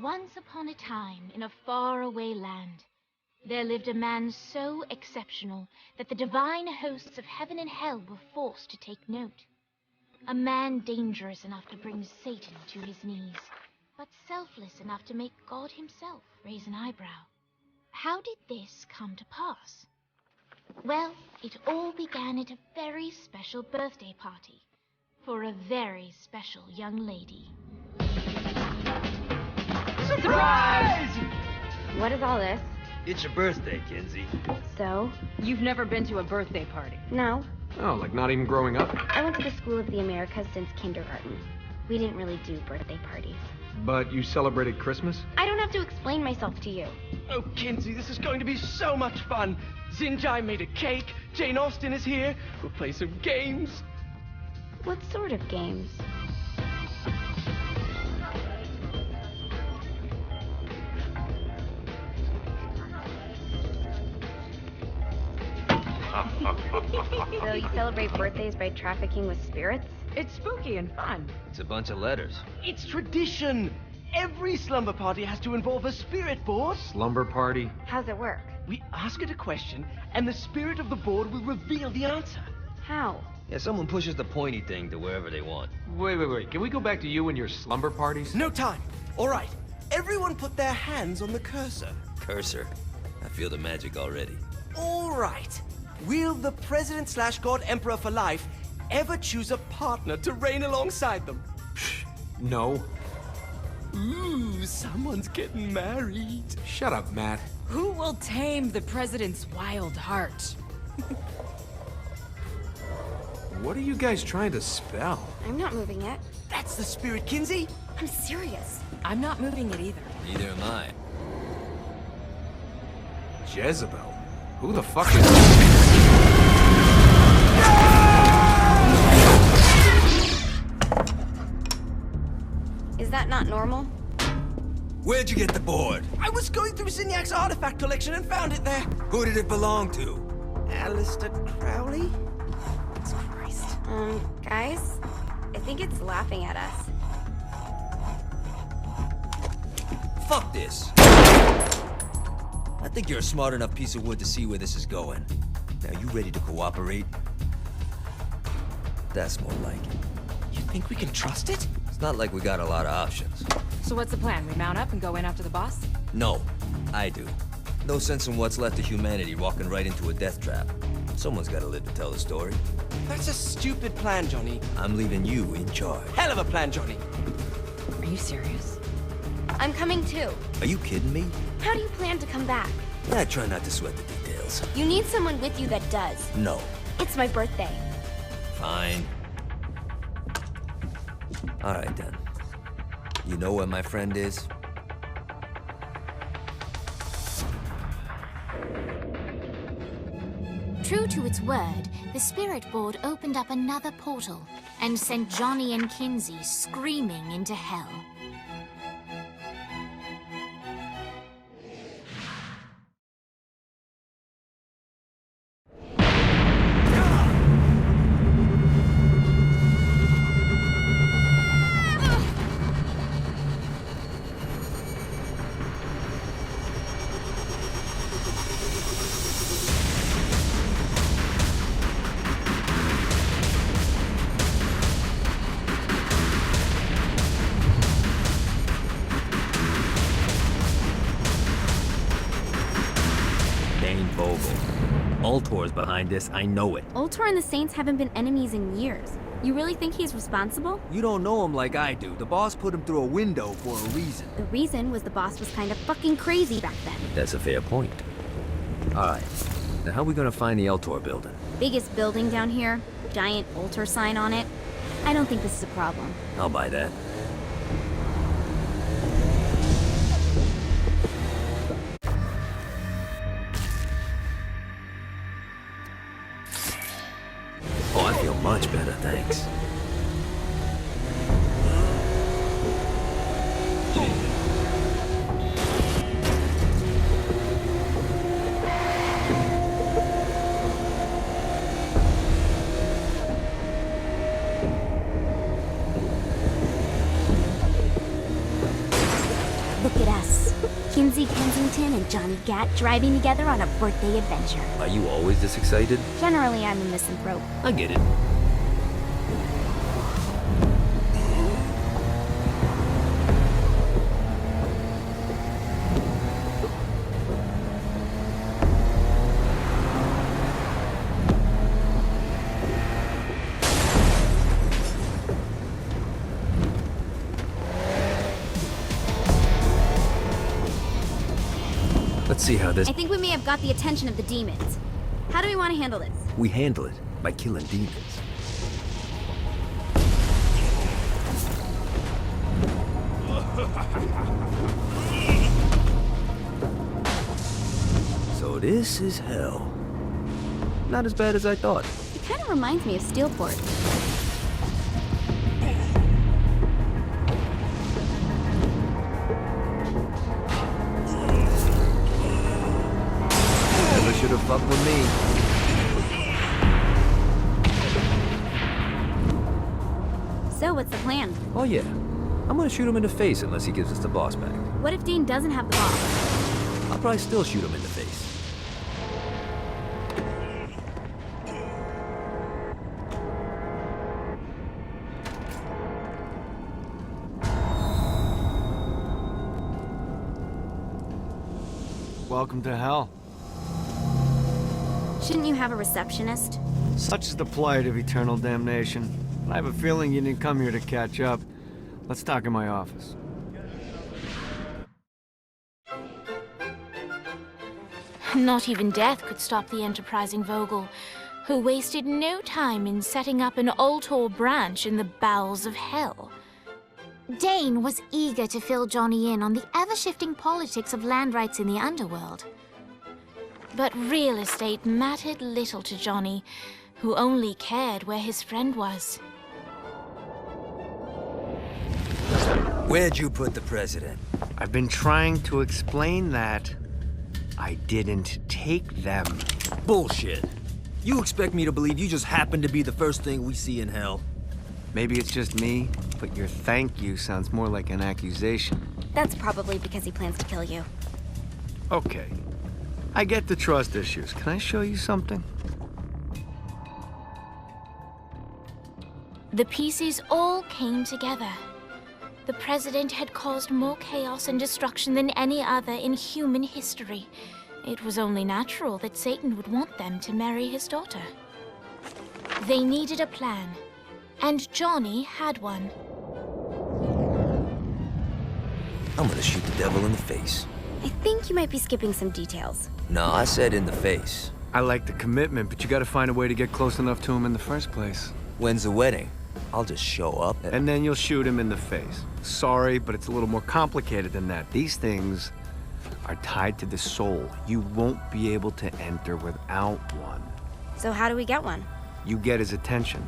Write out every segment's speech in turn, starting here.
Once upon a time, in a faraway land, there lived a man so exceptional that the divine hosts of heaven and hell were forced to take note. A man dangerous enough to bring Satan to his knees, but selfless enough to make God himself raise an eyebrow. How did this come to pass? Well, it all began at a very special birthday party for a very special young lady. Surprise! What is all this? It's your birthday, Kinsey. So? You've never been to a birthday party? No. Oh, like not even growing up? I went to the School of the Americas since kindergarten. We didn't really do birthday parties. But you celebrated Christmas? I don't have to explain myself to you. Oh, Kinsey, this is going to be so much fun. Zinjai made a cake. Jane Austen is here. We'll play some games. What sort of games? So you celebrate birthdays by trafficking with spirits? It's spooky and fun. It's a bunch of letters. It's tradition. Every slumber party has to involve a spirit board. Slumber party? How's it work? We ask it a question, and the spirit of the board will reveal the answer. How? Yeah, someone pushes the pointy thing to wherever they want. Wait. Can we go back to you and your slumber parties? No time. All right. Everyone put their hands on the cursor. Cursor. I feel the magic already. All right. Will the president/god emperor for life ever choose a partner to reign alongside them? No. Ooh, someone's getting married. Shut up, Matt. Who will tame the president's wild heart? What are you guys trying to spell? I'm not moving it. That's the spirit, Kinsey. I'm serious. I'm not moving it either. Neither am I. Jezebel? Who the fuck is... Is that not normal? Where'd you get the board? I was going through Signac's artifact collection and found it there. Who did it belong to? Alistair Crowley? Christ. Guys? I think it's laughing at us. Fuck this. I think you're a smart enough piece of wood to see where this is going. Now, you ready to cooperate? That's more like it. You think we can trust it? It's not like we got a lot of options. So what's the plan? We mount up and go in after the boss? No, I do. No sense in what's left of humanity walking right into a death trap. Someone's gotta live to tell the story. That's a stupid plan, Johnny. I'm leaving you in charge. Hell of a plan, Johnny. Are you serious? I'm coming too. Are you kidding me? How do you plan to come back? I try not to sweat the details. You need someone with you that does. No. It's my birthday. Fine. All right, then. You know where my friend is? True to its word, the spirit board opened up another portal and sent Johnny and Kinsey screaming into hell. Ultor's behind this, I know it. Ultor and the Saints haven't been enemies in years. You really think he's responsible? You don't know him like I do. The boss put him through a window for a reason. The reason was the boss was kind of fucking crazy back then. That's a fair point. Alright, now how are we gonna find the Ultor building? Biggest building down here, giant Ultor sign on it. I don't think this is a problem. I'll buy that. Oh, I feel much better, thanks. Lady Kensington and Johnny Gat driving together on a birthday adventure. Are you always this excited? Generally, I'm a misanthrope. I get it. Let's see how this... I think we may have got the attention of the demons. How do we want to handle this? We handle it by killing demons. So this is hell. Not as bad as I thought. It kind of reminds me of Steelport. Never should have fucked with me. So, what's the plan? Oh yeah. I'm gonna shoot him in the face unless he gives us the boss back. What if Dane doesn't have the boss? I'll probably still shoot him in the face. Welcome to hell. Shouldn't you have a receptionist? Such is the plight of eternal damnation. I have a feeling you didn't come here to catch up. Let's talk in my office. Not even death could stop the enterprising Vogel, who wasted no time in setting up an Ultor branch in the bowels of hell. Dane was eager to fill Johnny in on the ever-shifting politics of land rights in the underworld. But real estate mattered little to Johnny, who only cared where his friend was. Where'd you put the president? I've been trying to explain that. I didn't take them. Bullshit. You expect me to believe you just happened to be the first thing we see in hell? Maybe it's just me, but your thank you sounds more like an accusation. That's probably because he plans to kill you. Okay. I get the trust issues. Can I show you something? The pieces all came together. The president had caused more chaos and destruction than any other in human history. It was only natural that Satan would want them to marry his daughter. They needed a plan, and Johnny had one. I'm gonna shoot the devil in the face. I think you might be skipping some details. No, I said in the face. I like the commitment, but you gotta find a way to get close enough to him in the first place. When's the wedding? I'll just show up And then you'll shoot him in the face. Sorry, but it's a little more complicated than that. These things are tied to the soul. You won't be able to enter without one. So how do we get one? You get his attention.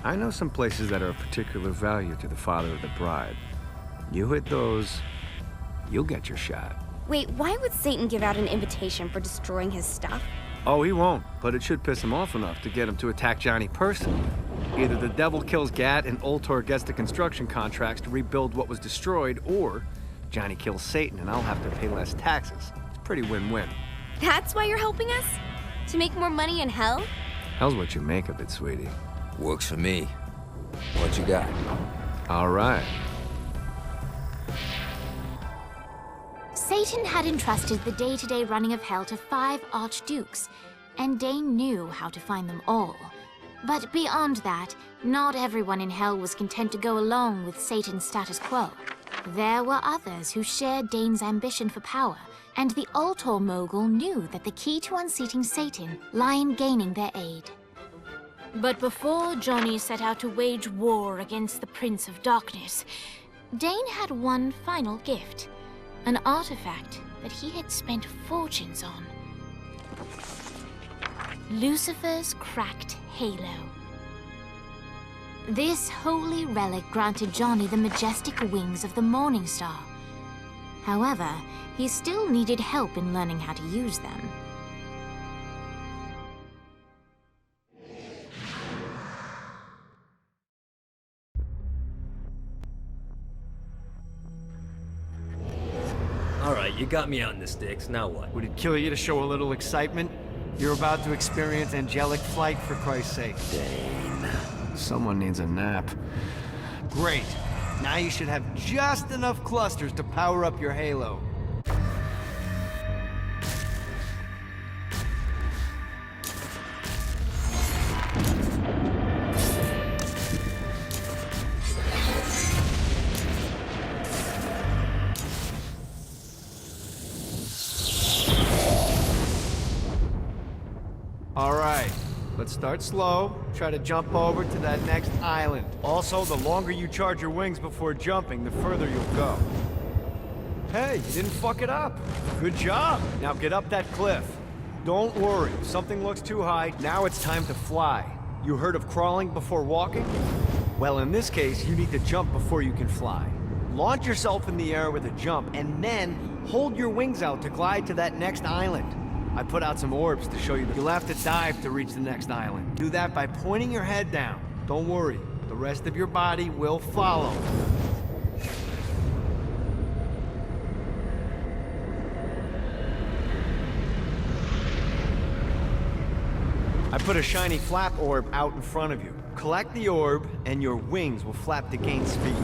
I know some places that are of particular value to the father of the bride. You hit those, you'll get your shot. Wait, why would Satan give out an invitation for destroying his stuff? Oh, he won't, but it should piss him off enough to get him to attack Johnny personally. Either the devil kills Gat and Ultor gets the construction contracts to rebuild what was destroyed, or Johnny kills Satan and I'll have to pay less taxes. It's pretty win-win. That's why you're helping us? To make more money in hell? Hell's what you make of it, sweetie. Works for me. What you got? All right. Satan had entrusted the day-to-day running of hell to 5 archdukes, and Dane knew how to find them all. But beyond that, not everyone in hell was content to go along with Satan's status quo. There were others who shared Dane's ambition for power, and the Ultor mogul knew that the key to unseating Satan lay in gaining their aid. But before Johnny set out to wage war against the Prince of Darkness, Dane had one final gift, an artifact that he had spent fortunes on. Lucifer's cracked halo. This holy relic granted Johnny the majestic wings of the Morning Star. However, he still needed help in learning how to use them. All right, you got me out in the sticks, now what? Would it kill you to show a little excitement? You're about to experience angelic flight, for Christ's sake. Dane. Someone needs a nap. Great. Now you should have just enough clusters to power up your halo. All right, let's start slow. Try to jump over to that next island. Also, the longer you charge your wings before jumping, the further you'll go. Hey, you didn't fuck it up. Good job. Now get up that cliff. Don't worry, if something looks too high, now it's time to fly. You heard of crawling before walking? Well, in this case, you need to jump before you can fly. Launch yourself in the air with a jump, and then hold your wings out to glide to that next island. I put out some orbs to show you that you'll have to dive to reach the next island. Do that by pointing your head down. Don't worry, the rest of your body will follow. I put a shiny flap orb out in front of you. Collect the orb, and your wings will flap to gain speed.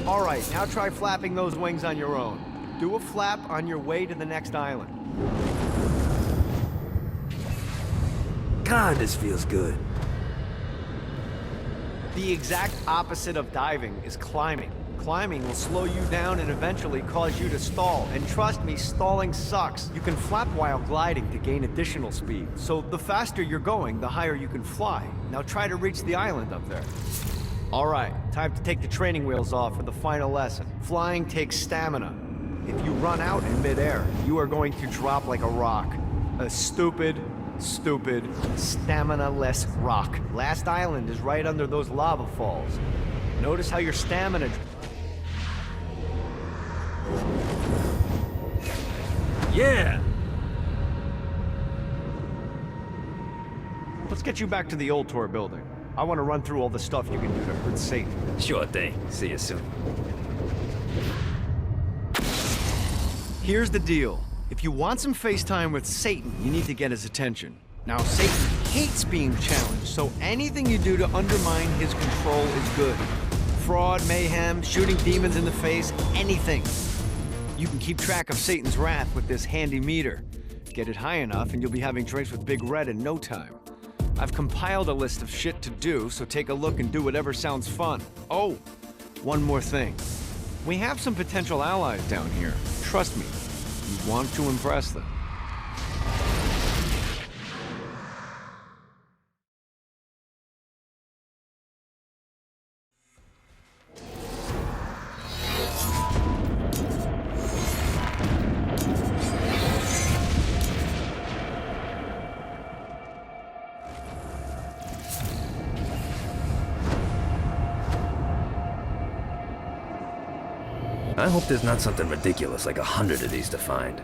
All right, now try flapping those wings on your own. Do a flap on your way to the next island. God, this feels good. The exact opposite of diving is climbing. Climbing will slow you down and eventually cause you to stall. And trust me, stalling sucks. You can flap while gliding to gain additional speed. So the faster you're going, the higher you can fly. Now try to reach the island up there. All right, time to take the training wheels off for the final lesson. Flying takes stamina. If you run out in midair, you are going to drop like a rock. A stupid, stamina-less rock. Last island is right under those lava falls. Notice how your stamina... Yeah! Let's get you back to the old tour building. I want to run through all the stuff you can do to hurt Satan. Sure thing. See you soon. Here's the deal. If you want some FaceTime with Satan, you need to get his attention. Now, Satan hates being challenged, so anything you do to undermine his control is good. Fraud, mayhem, shooting demons in the face, anything. You can keep track of Satan's wrath with this handy meter. Get it high enough and you'll be having drinks with Big Red in no time. I've compiled a list of shit to do, so take a look and do whatever sounds fun. Oh, one more thing. We have some potential allies down here. Trust me, you want to impress them. I hope there's not something ridiculous like 100 of these to find.